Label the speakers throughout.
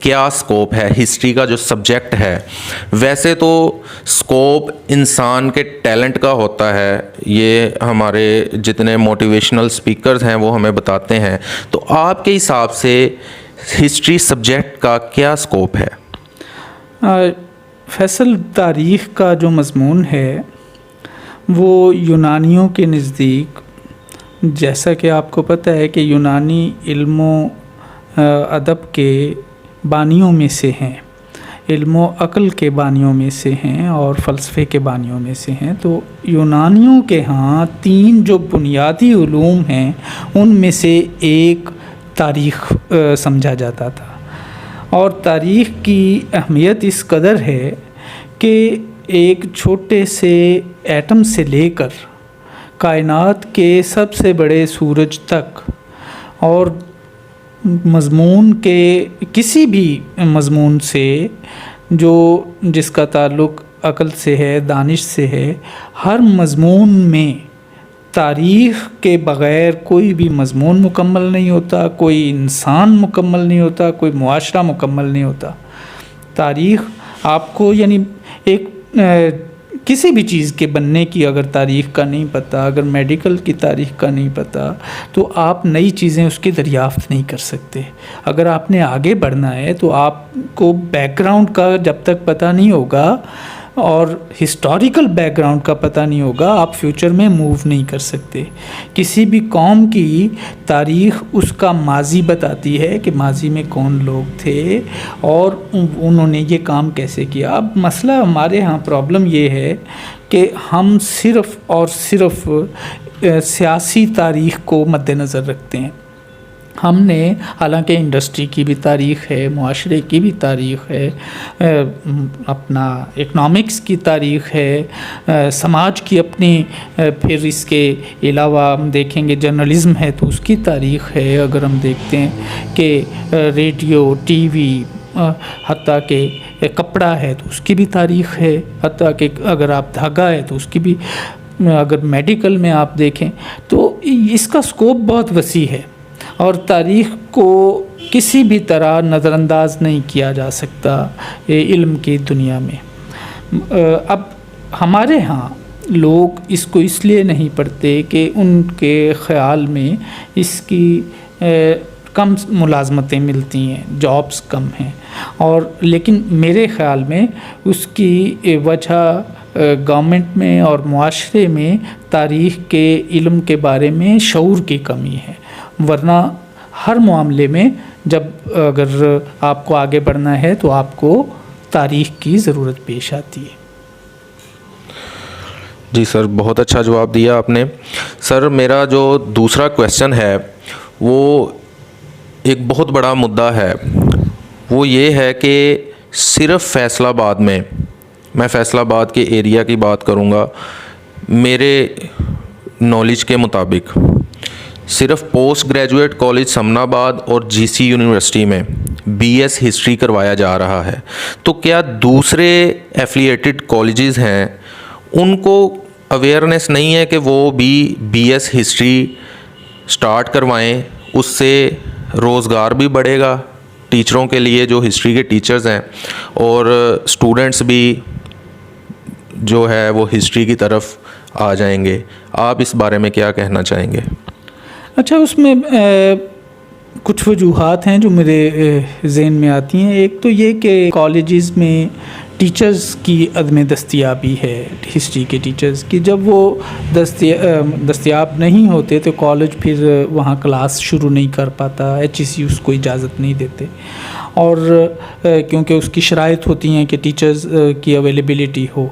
Speaker 1: کیا سکوپ ہے ہسٹری کا جو سبجیکٹ ہے. ویسے تو سکوپ انسان کے ٹیلنٹ کا ہوتا ہے, یہ ہمارے جتنے موٹیویشنل اسپیکرز ہیں وہ ہمیں بتاتے ہیں. تو آپ کے حساب سے ہسٹری سبجیکٹ کا کیا سکوپ ہے؟
Speaker 2: فیصل، تاریخ کا جو مضمون ہے وہ یونانیوں کے نزدیک، جیسا کہ آپ کو پتہ ہے کہ یونانی علم و ادب کے بانیوں میں سے ہیں، علم و عقل کے بانیوں میں سے ہیں اور فلسفے کے بانیوں میں سے ہیں. تو یونانیوں کے ہاں 3 جو بنیادی علوم ہیں ان میں سے ایک تاریخ سمجھا جاتا تھا. اور تاریخ کی اہمیت اس قدر ہے کہ ایک چھوٹے سے ایٹم سے لے کر کائنات کے سب سے بڑے سورج تک اور مضمون کے کسی بھی مضمون سے جس کا تعلق عقل سے ہے، دانش سے ہے، ہر مضمون میں تاریخ کے بغیر کوئی بھی مضمون مکمل نہیں ہوتا، کوئی انسان مکمل نہیں ہوتا، کوئی معاشرہ مکمل نہیں ہوتا. تاریخ آپ کو یعنی ایک کسی بھی چیز کے بننے کی اگر تاریخ کا نہیں پتہ، اگر میڈیکل کی تاریخ کا نہیں پتہ تو آپ نئی چیزیں اس کی دریافت نہیں کر سکتے. اگر آپ نے آگے بڑھنا ہے تو آپ کو بیک گراؤنڈ کا جب تک پتہ نہیں ہوگا اور ہسٹوریکل بیک گراؤنڈ کا پتہ نہیں ہوگا آپ فیوچر میں موو نہیں کر سکتے. کسی بھی قوم کی تاریخ اس کا ماضی بتاتی ہے کہ ماضی میں کون لوگ تھے اور انہوں نے یہ کام کیسے کیا. اب مسئلہ ہمارے ہاں پرابلم یہ ہے کہ ہم صرف اور صرف سیاسی تاریخ کو مد نظر رکھتے ہیں. ہم نے حالانکہ انڈسٹری کی بھی تاریخ ہے، معاشرے کی بھی تاریخ ہے، اپنا اکنامکس کی تاریخ ہے، سماج کی اپنی، پھر اس کے علاوہ ہم دیکھیں گے جرنلزم ہے تو اس کی تاریخ ہے. اگر ہم دیکھتے ہیں کہ ریڈیو، ٹی وی، حتیٰ کہ کپڑا ہے تو اس کی بھی تاریخ ہے، حتیٰ کہ اگر آپ دھاگا ہے تو اس کی بھی، اگر میڈیکل میں آپ دیکھیں تو اس کا سکوپ بہت وسیع ہے اور تاریخ کو کسی بھی طرح نظر انداز نہیں کیا جا سکتا علم کی دنیا میں. اب ہمارے ہاں لوگ اس کو اس لیے نہیں پڑھتے کہ ان کے خیال میں اس کی کم ملازمتیں ملتی ہیں، جابس کم ہیں، اور لیکن میرے خیال میں اس کی وجہ گورنمنٹ میں اور معاشرے میں تاریخ کے علم کے بارے میں شعور کی کمی ہے. ورنہ ہر معاملے میں جب اگر آپ کو آگے بڑھنا ہے تو آپ کو تاریخ کی ضرورت پیش آتی ہے.
Speaker 1: جی سر، بہت اچھا جواب دیا آپ نے. سر میرا جو دوسرا کویسچن ہے وہ ایک بہت بڑا مدعا ہے. وہ یہ ہے کہ صرف فیصل آباد میں فیصل آباد کے ایریا کی بات کروں گا، میرے نالج کے مطابق صرف پوسٹ گریجویٹ کالج سمن آباد اور جی سی یونیورسٹی میں بی ایس ہسٹری کروایا جا رہا ہے. تو کیا دوسرے ایفیلیٹڈ کالجز ہیں ان کو اویئرنیس نہیں ہے کہ وہ بھی بی ایس ہسٹری سٹارٹ کروائیں؟ اس سے روزگار بھی بڑھے گا ٹیچروں کے لیے، جو ہسٹری کے ٹیچرز ہیں، اور اسٹوڈنٹس بھی جو ہے وہ ہسٹری کی طرف آ جائیں گے. آپ اس بارے میں کیا کہنا چاہیں گے؟
Speaker 2: اچھا، اس میں کچھ وجوہات ہیں جو میرے ذہن میں آتی ہیں. ایک تو یہ کہ کالجز میں ٹیچرز کی عدم دستیابی ہے، ہسٹری کے ٹیچرز کی. جب وہ دستیاب نہیں ہوتے تو کالج پھر وہاں کلاس شروع نہیں کر پاتا، ایچ ای سی اس کو اجازت نہیں دیتے، اور کیونکہ اس کی شرائط ہوتی ہیں کہ ٹیچرز کی اویلیبلٹی ہو.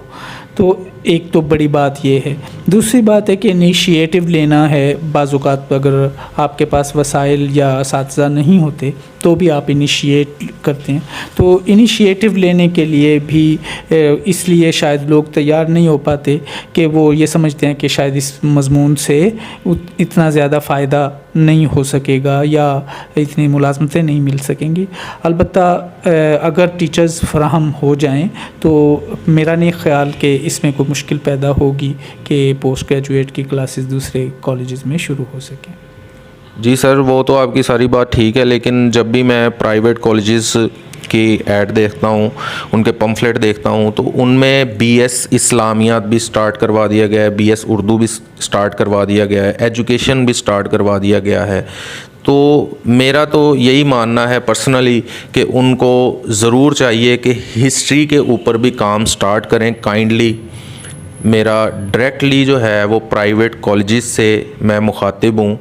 Speaker 2: تو ایک تو بڑی بات یہ ہے. دوسری بات ہے کہ انیشیٹو لینا ہے. بعض اوقات اگر آپ کے پاس وسائل یا اساتذہ نہیں ہوتے تو بھی آپ انیشیٹ کرتے ہیں. تو انیشیٹو لینے کے لیے بھی اس لیے شاید لوگ تیار نہیں ہو پاتے کہ وہ یہ سمجھتے ہیں کہ شاید اس مضمون سے اتنا زیادہ فائدہ نہیں ہو سکے گا یا اتنی ملازمتیں نہیں مل سکیں گی. البتہ اگر ٹیچرز فراہم ہو جائیں تو میرا نہیں خیال کہ اس میں کوئی مشکل پیدا ہوگی کہ پوسٹ گریجویٹ کی کلاسز دوسرے کالجز میں شروع ہو سکیں.
Speaker 1: جی سر، وہ تو آپ کی ساری بات ٹھیک ہے، لیکن جب بھی میں پرائیویٹ کالجز کی ایڈ دیکھتا ہوں, ان کے پمفلیٹ دیکھتا ہوں, تو ان میں بی ایس اسلامیات بھی سٹارٹ کروا دیا گیا ہے, بی ایس اردو بھی سٹارٹ کروا دیا گیا ہے, ایجوکیشن بھی سٹارٹ کروا دیا گیا ہے. تو میرا تو یہی ماننا ہے پرسنلی کہ ان کو ضرور چاہیے کہ ہسٹری کے اوپر بھی کام سٹارٹ کریں کائنڈلی. میرا ڈائریکٹلی جو ہے وہ پرائیویٹ کالجز سے میں مخاطب ہوں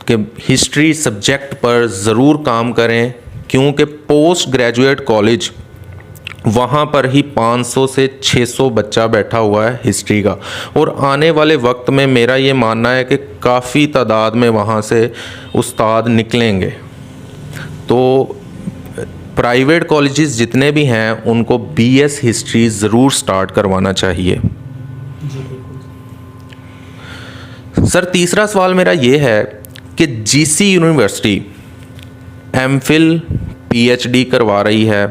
Speaker 1: کہ ہسٹری سبجیکٹ پر ضرور کام کریں, کیونکہ پوسٹ گریجویٹ کالج وہاں پر ہی 500 سے 600 بچہ بیٹھا ہوا ہے ہسٹری کا, اور آنے والے وقت میں میرا یہ ماننا ہے کہ کافی تعداد میں وہاں سے استاد نکلیں گے. تو پرائیویٹ کالجز جتنے بھی ہیں ان کو بی ایس ہسٹری ضرور سٹارٹ کروانا چاہیے. سر تیسرا سوال میرا یہ ہے کہ G C university M Phil P H D کروا رہی ہے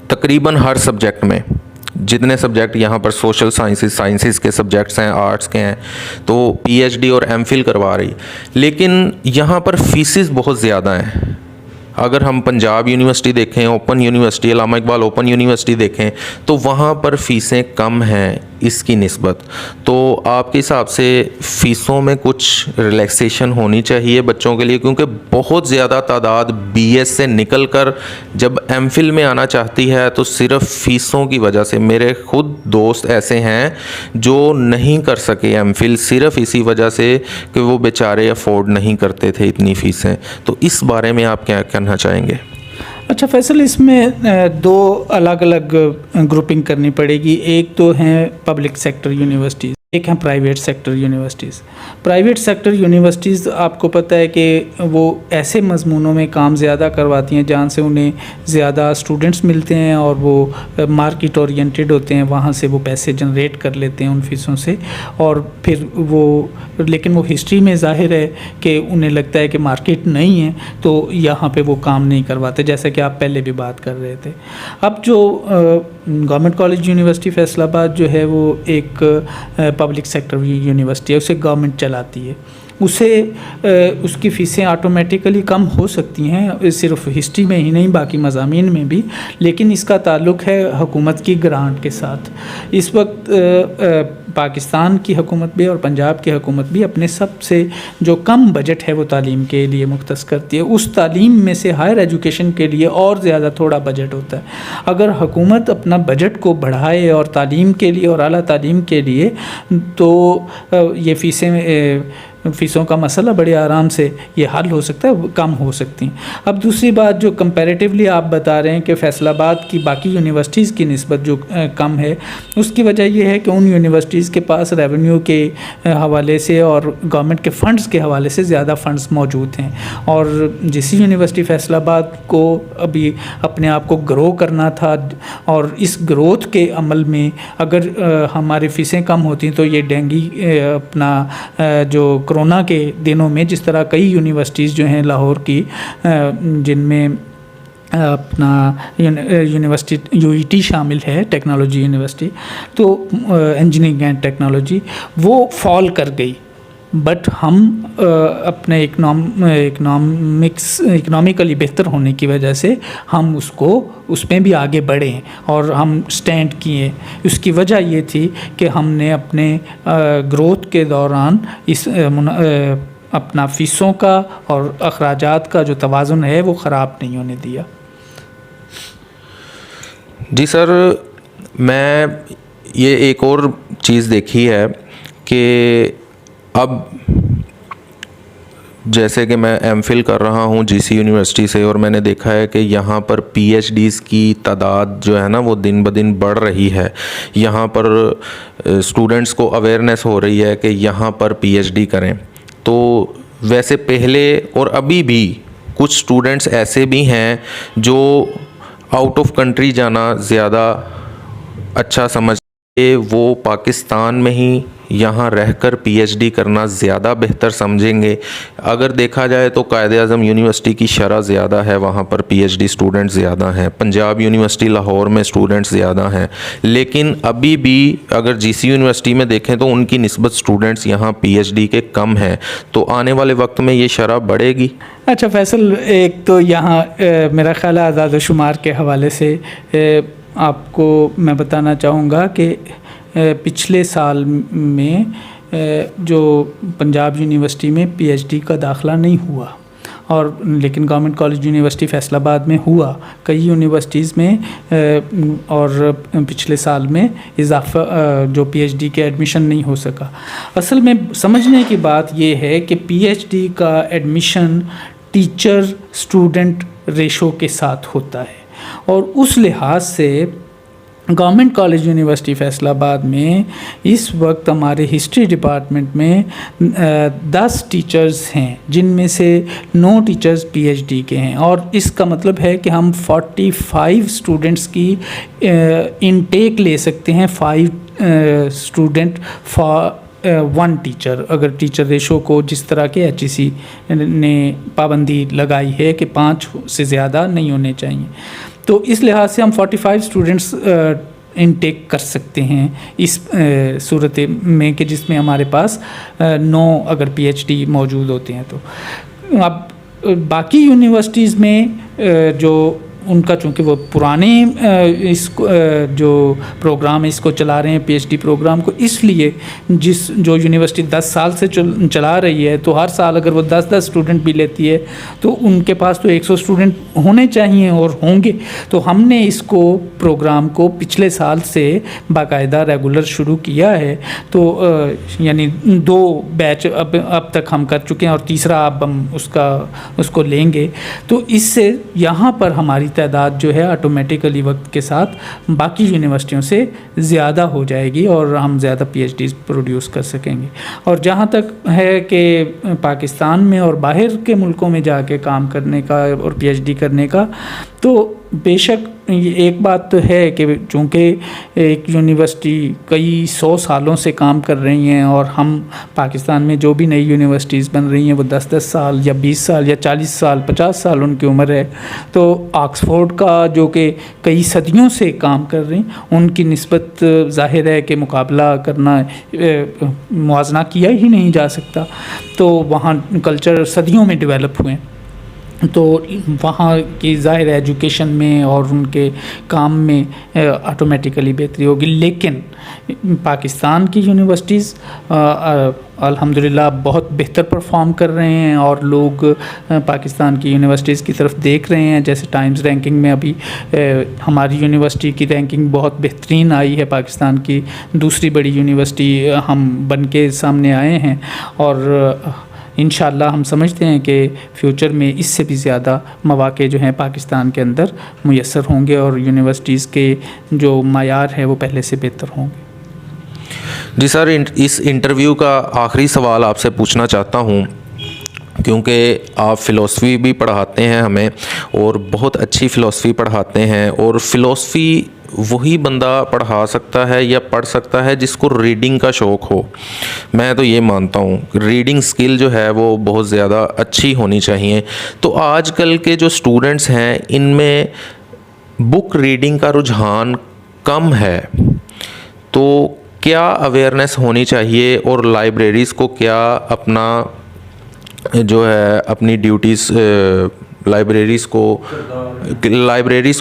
Speaker 1: تقریباً ہر سبجیکٹ میں. جتنے سبجیکٹ یہاں پر سوشل سائنسز کے سبجیکٹس ہیں, آرٹس کے ہیں, تو پی ایچ ڈی اور ایم فل کروا رہی, لیکن یہاں پر فیسز بہت زیادہ ہیں. اگر ہم پنجاب یونیورسٹی دیکھیں, اوپن یونیورسٹی, علامہ اقبال اوپن یونیورسٹی دیکھیں, تو وہاں پر فیسیں کم ہیں اس کی نسبت. تو آپ کے حساب سے فیسوں میں کچھ ریلیکسیشن ہونی چاہیے بچوں کے لیے, کیونکہ بہت زیادہ تعداد بی ایس سے نکل کر جب ایم فل میں آنا چاہتی ہے تو صرف فیسوں کی وجہ سے. میرے خود دوست ایسے ہیں جو نہیں کر سکے ایم فل صرف اسی وجہ سے کہ وہ بیچارے افورڈ نہیں کرتے تھے اتنی فیسیں. تو اس بارے میں آپ کیا کہنا چاہیں گے؟
Speaker 2: اچھا فیصل, اس میں دو الگ الگ گروپنگ کرنی پڑے گی. ایک تو ہیں پبلک سیکٹر یونیورسٹیز, ایک ہیں private sector universities. Private sector universities آپ کو پتہ ہے کہ وہ ایسے مضمونوں میں کام زیادہ کرواتی ہیں جہاں سے انہیں زیادہ اسٹوڈنٹس ملتے ہیں اور وہ مارکیٹ اورینٹیڈ ہوتے ہیں, وہاں سے وہ پیسے جنریٹ کر لیتے ہیں ان فیسوں سے. اور پھر لیکن وہ ہسٹری میں ظاہر ہے کہ انہیں لگتا ہے کہ مارکیٹ نہیں ہے, تو یہاں پہ وہ کام نہیں کرواتے, جیسا کہ آپ پہلے بھی بات کر رہے تھے. اب جو گورنمنٹ کالج یونیورسٹی فیصل آباد جو ہے وہ ایک پبلک سیکٹر یونیورسٹی ہے, اسے گورنمنٹ چلاتی ہے. اس کی فیسیں آٹومیٹیکلی کم ہو سکتی ہیں, صرف ہسٹری میں ہی نہیں باقی مضامین میں بھی, لیکن اس کا تعلق ہے حکومت کی گرانٹ کے ساتھ. اس وقت پاکستان کی حکومت بھی اور پنجاب کی حکومت بھی اپنے سب سے جو کم بجٹ ہے وہ تعلیم کے لیے مختص کرتی ہے. اس تعلیم میں سے ہائر ایجوکیشن کے لیے اور زیادہ تھوڑا بجٹ ہوتا ہے. اگر حکومت اپنا بجٹ کو بڑھائے اور تعلیم کے لیے اور اعلیٰ تعلیم کے لیے, تو یہ فیسوں کا مسئلہ بڑے آرام سے یہ حل ہو سکتا ہے, کم ہو سکتی ہیں. اب دوسری بات جو کمپیریٹیولی آپ بتا رہے ہیں کہ فیصل آباد کی باقی یونیورسٹیز کی نسبت جو کم ہے, اس کی وجہ یہ ہے کہ ان یونیورسٹیز کے پاس ریونیو کے حوالے سے اور گورنمنٹ کے فنڈز کے حوالے سے زیادہ فنڈز موجود ہیں. اور جس یونیورسٹی فیصل آباد کو ابھی اپنے آپ کو گرو کرنا تھا, اور اس گروتھ کے عمل میں اگر ہماری فیسیں کم ہوتی تو یہ ڈینگی اپنا جو کرونا کے دنوں میں جس طرح کئی یونیورسٹیز جو ہیں لاہور کی, جن میں اپنا یونیورسٹی یو ای ٹی شامل ہے, ٹیکنالوجی یونیورسٹی, تو انجینئرنگ اینڈ ٹیکنالوجی, وہ فال کر گئی. بٹ ہم اپنے اکنامیکلی بہتر ہونے کی وجہ سے ہم اس میں بھی آگے بڑھے ہیں اور ہم سٹینڈ کیے. اس کی وجہ یہ تھی کہ ہم نے اپنے گروتھ کے دوران اپنا فیسوں کا اور اخراجات کا جو توازن ہے وہ خراب نہیں ہونے دیا.
Speaker 1: جی سر, میں یہ ایک اور چیز دیکھی ہے کہ اب جیسے کہ میں ایم فل کر رہا ہوں جی سی یونیورسٹی سے, اور میں نے دیکھا ہے کہ یہاں پر پی ایچ ڈیز کی تعداد جو ہے نا وہ دن بدن بڑھ رہی ہے. یہاں پر اسٹوڈنٹس کو اویئرنیس ہو رہی ہے کہ یہاں پر پی ایچ ڈی کریں. تو ویسے پہلے اور ابھی بھی کچھ اسٹوڈنٹس ایسے بھی ہیں جو آؤٹ آف کنٹری جانا زیادہ اچھا سمجھتے, وہ پاکستان میں ہی یہاں رہ کر پی ایچ ڈی کرنا زیادہ بہتر سمجھیں گے. اگر دیکھا جائے تو قائد اعظم یونیورسٹی کی شرح زیادہ ہے, وہاں پر پی ایچ ڈی اسٹوڈنٹ زیادہ ہیں. پنجاب یونیورسٹی لاہور میں اسٹوڈنٹس زیادہ ہیں, لیکن ابھی بھی اگر جی سی یونیورسٹی میں دیکھیں تو ان کی نسبت اسٹوڈنٹس یہاں پی ایچ ڈی کے کم ہیں. تو آنے والے وقت میں یہ شرح بڑھے گی.
Speaker 2: اچھا فیصل، ایک تو یہاں میرا خیال ہے اعداد و شمار کے حوالے سے آپ کو میں بتانا چاہوں گا کہ پچھلے سال میں جو پنجاب یونیورسٹی میں پی ایچ ڈی کا داخلہ نہیں ہوا، اور لیکن گورنمنٹ کالج یونیورسٹی فیصل آباد میں ہوا، کئی یونیورسٹیز میں اور پچھلے سال میں اضافہ جو پی ایچ ڈی کے ایڈمیشن نہیں ہو سکا۔ اصل میں سمجھنے کی بات یہ ہے کہ پی ایچ ڈی کا ایڈمیشن ٹیچر اسٹوڈنٹ ریشو کے ساتھ ہوتا ہے، اور اس لحاظ سے گورنمنٹ کالج یونیورسٹی فیصل آباد میں اس وقت ہمارے ہسٹری ڈپارٹمنٹ میں 10 ٹیچرز ہیں، جن میں سے 9 ٹیچرز پی ایچ ڈی کے ہیں، اور اس کا مطلب ہے کہ ہم 45 اسٹوڈنٹس کی انٹیک لے سکتے ہیں، 5 اسٹوڈنٹ فار 1 ٹیچر، اگر ٹیچر ریشو کو جس طرح کے ایچ ای سی نے پابندی لگائی ہے کہ 5 سے زیادہ نہیں ہونے چاہیے، تو اس لحاظ سے ہم 45 اسٹوڈنٹس انٹیک کر سکتے ہیں اس صورت میں کہ جس میں ہمارے پاس 9 اگر پی ایچ ڈی موجود ہوتے ہیں۔ تو اب باقی یونیورسٹیز میں جو ان کا چونکہ وہ پرانے اس جو پروگرام ہے اس کو چلا رہے ہیں، پی ایچ ڈی پروگرام کو، اس لیے جو یونیورسٹی 10 سال سے چلا رہی ہے تو ہر سال اگر وہ 10 اسٹوڈنٹ بھی لیتی ہے تو ان کے پاس تو 100 اسٹوڈنٹ ہونے چاہیے اور ہوں گے۔ تو ہم نے اس کو پروگرام کو پچھلے سال سے باقاعدہ ریگولر شروع کیا ہے، تو یعنی 2 بیچ اب تک ہم کر چکے ہیں، اور تیسرا اب ہم اس کو لیں گے، تو اس سے یہاں پر ہماری تعداد جو ہے آٹومیٹیکلی وقت کے ساتھ باقی یونیورسٹیوں سے زیادہ ہو جائے گی، اور ہم زیادہ پی ایچ ڈیز پروڈیوس کر سکیں گے۔ اور جہاں تک ہے کہ پاکستان میں اور باہر کے ملکوں میں جا کے کام کرنے کا اور پی ایچ ڈی کرنے کا، تو بے شک ایک بات تو ہے کہ چونکہ ایک یونیورسٹی کئی 100 سالوں سے کام کر رہی ہیں، اور ہم پاکستان میں جو بھی نئی یونیورسٹیز بن رہی ہیں وہ 10 سال یا 20 سال یا 40 سال 50 سال ان کی عمر ہے، تو آکسفورڈ کا جو کہ کئی صدیوں سے کام کر رہی ہیں ان کی نسبت ظاہر ہے کہ مقابلہ کرنا موازنہ کیا ہی نہیں جا سکتا، تو وہاں کلچر صدیوں میں ڈیولپ ہوئے، تو وہاں کی ظاہر ایجوکیشن میں اور ان کے کام میں آٹومیٹیکلی بہتری ہوگی۔ لیکن پاکستان کی یونیورسٹیز الحمدللہ بہت بہتر پرفارم کر رہے ہیں، اور لوگ پاکستان کی یونیورسٹیز کی طرف دیکھ رہے ہیں۔ جیسے ٹائمز رینکنگ میں ابھی ہماری یونیورسٹی کی رینکنگ بہت بہترین آئی ہے، پاکستان کی دوسری بڑی یونیورسٹی ہم بن کے سامنے آئے ہیں، اور انشاءاللہ ہم سمجھتے ہیں کہ فیوچر میں اس سے بھی زیادہ مواقع جو ہیں پاکستان کے اندر میسر ہوں گے، اور یونیورسٹیز کے جو معیار ہے وہ پہلے سے بہتر ہوں گے۔
Speaker 1: جی سر، اس انٹرویو کا آخری سوال آپ سے پوچھنا چاہتا ہوں، کیونکہ آپ فلسفی بھی پڑھاتے ہیں ہمیں، اور بہت اچھی فلسفی پڑھاتے ہیں، اور فلسفی وہی بندہ پڑھا سکتا ہے یا پڑھ سکتا ہے جس کو ریڈنگ کا شوق ہو۔ میں تو یہ مانتا ہوں ریڈنگ سکل جو ہے وہ بہت زیادہ اچھی ہونی چاہیے۔ تو آج کل کے جو اسٹوڈنٹس ہیں ان میں بک ریڈنگ کا رجحان کم ہے، تو کیا اویئرنیس ہونی چاہیے، اور لائبریریز کو کیا اپنا جو ہے اپنی ڈیوٹیز لائبریریز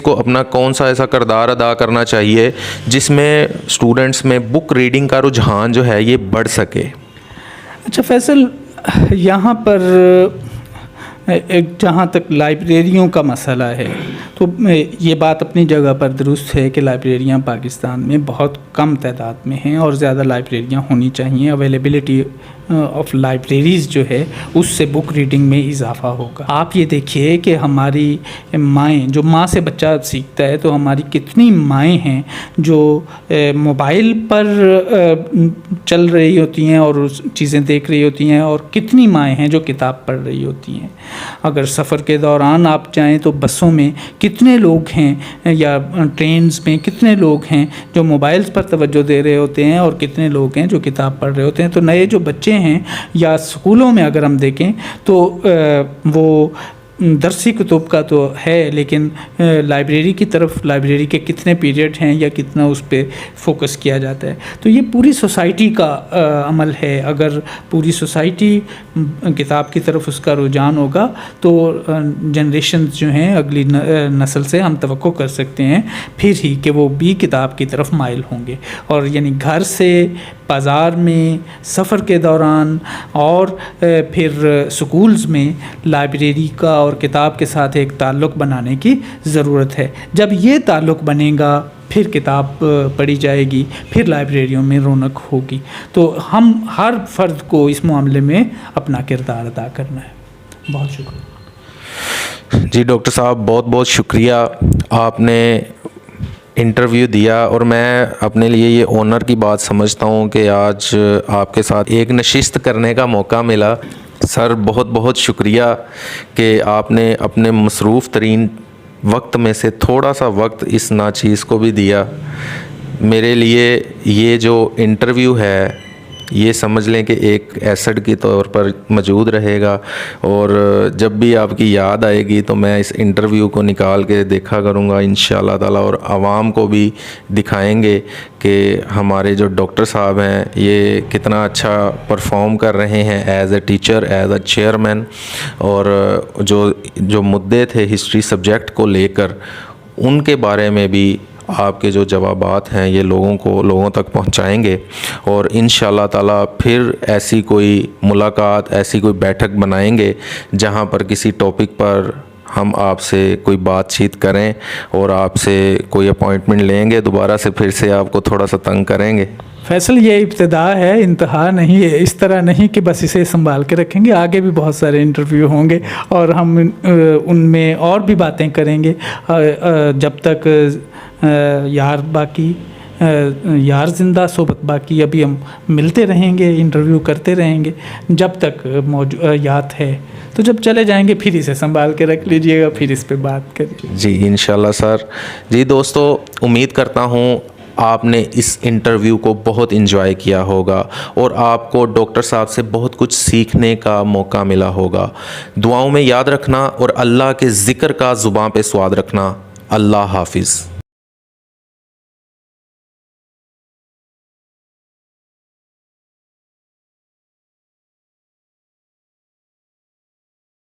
Speaker 1: کو اپنا کون سا ایسا کردار ادا کرنا چاہیے جس میں اسٹوڈنٹس میں بک ریڈنگ کا رجحان جو ہے یہ بڑھ سکے؟
Speaker 2: اچھا فیصل، یہاں پر جہاں تک لائبریریوں کا مسئلہ ہے تو یہ بات اپنی جگہ پر درست ہے کہ لائبریریاں پاکستان میں بہت کم تعداد میں ہیں، اور زیادہ لائبریریاں ہونی چاہیے۔ اویلیبلٹی آف لائبریریز جو ہے اس سے بک ریڈنگ میں اضافہ ہوگا۔ آپ یہ دیکھیے کہ ہماری مائیں، جو ماں سے بچہ سیکھتا ہے، تو ہماری کتنی مائیں ہیں جو موبائل پر چل رہی ہوتی ہیں اور چیزیں دیکھ رہی ہوتی ہیں، اور کتنی مائیں ہیں جو کتاب پڑھ رہی ہوتی ہیں۔ اگر سفر کے دوران آپ جائیں تو بسوں میں کتنے لوگ ہیں، یا ٹرینز میں کتنے لوگ ہیں جو موبائلز پر توجہ دے رہے ہوتے ہیں، اور کتنے لوگ ہیں جو کتاب پڑھ رہے ہوتے ہیں۔ تو نئے جو بچے ہیں یا اسکولوں میں اگر ہم دیکھیں تو وہ درسی کتب کا تو ہے، لیکن لائبریری کی طرف، لائبریری کے کتنے پیریڈ ہیں یا کتنا اس پہ فوکس کیا جاتا ہے. تو یہ پوری سوسائٹی کا عمل ہے. اگر پوری سوسائٹی کتاب کی طرف اس کا رجحان ہوگا تو جنریشنز جو ہیں اگلی نسل سے ہم توقع کر سکتے ہیں پھر ہی کہ وہ بھی کتاب کی طرف مائل ہوں گے. اور یعنی گھر سے، بازار میں، سفر کے دوران اور پھر سکولز میں لائبریری کا اور کتاب کے ساتھ ایک تعلق بنانے کی ضرورت ہے. جب یہ تعلق بنے گا پھر کتاب پڑھی جائے گی، پھر لائبریریوں میں رونق ہوگی. تو ہم ہر فرد کو اس معاملے میں اپنا کردار ادا کرنا ہے. بہت شکریہ.
Speaker 1: جی ڈاکٹر صاحب، بہت بہت شکریہ. آپ نے انٹرویو دیا اور میں اپنے لیے یہ آنر کی بات سمجھتا ہوں کہ آج آپ کے ساتھ ایک نشست کرنے کا موقع ملا. سر بہت بہت شکریہ کہ آپ نے اپنے مصروف ترین وقت میں سے تھوڑا سا وقت اس ناچیز کو بھی دیا. میرے لیے یہ جو انٹرویو ہے یہ سمجھ لیں کہ ایک ایسڈ کے طور پر موجود رہے گا، اور جب بھی آپ کی یاد آئے گی تو میں اس انٹرویو کو نکال کے دیکھا کروں گا انشاءاللہ تعالی، اور عوام کو بھی دکھائیں گے کہ ہمارے جو ڈاکٹر صاحب ہیں یہ کتنا اچھا پرفارم کر رہے ہیں as a teacher, as a chairman. اور جو مدعے تھے ہسٹری سبجیکٹ کو لے کر، ان کے بارے میں بھی آپ کے جو جوابات ہیں یہ لوگوں تک پہنچائیں گے. اور انشاءاللہ تعالی پھر ایسی کوئی ملاقات، ایسی کوئی بیٹھک بنائیں گے جہاں پر کسی ٹاپک پر ہم آپ سے کوئی بات چیت کریں اور آپ سے کوئی اپوائنٹمنٹ لیں گے. دوبارہ سے پھر سے آپ کو تھوڑا سا تنگ کریں گے.
Speaker 2: فیصل، یہ ابتدا ہے، انتہا نہیں ہے. اس طرح نہیں کہ بس اسے سنبھال کے رکھیں گے. آگے بھی بہت سارے انٹرویو ہوں گے اور ہم ان میں اور بھی باتیں کریں گے. جب تک یار باقی، یار زندہ صحبت باقی. ابھی ہم ملتے رہیں گے، انٹرویو کرتے رہیں گے جب تک یاد ہے. تو جب چلے جائیں گے پھر اسے سنبھال کے رکھ لیجئے گا، پھر اس پہ بات کریں.
Speaker 1: جی انشاءاللہ سر. جی دوستو، امید کرتا ہوں آپ نے اس انٹرویو کو بہت انجوائے کیا ہوگا اور آپ کو ڈاکٹر صاحب سے بہت کچھ سیکھنے کا موقع ملا ہوگا. دعاؤں میں یاد رکھنا اور اللہ کے ذکر کا زباں پہ سواد رکھنا. اللہ حافظ.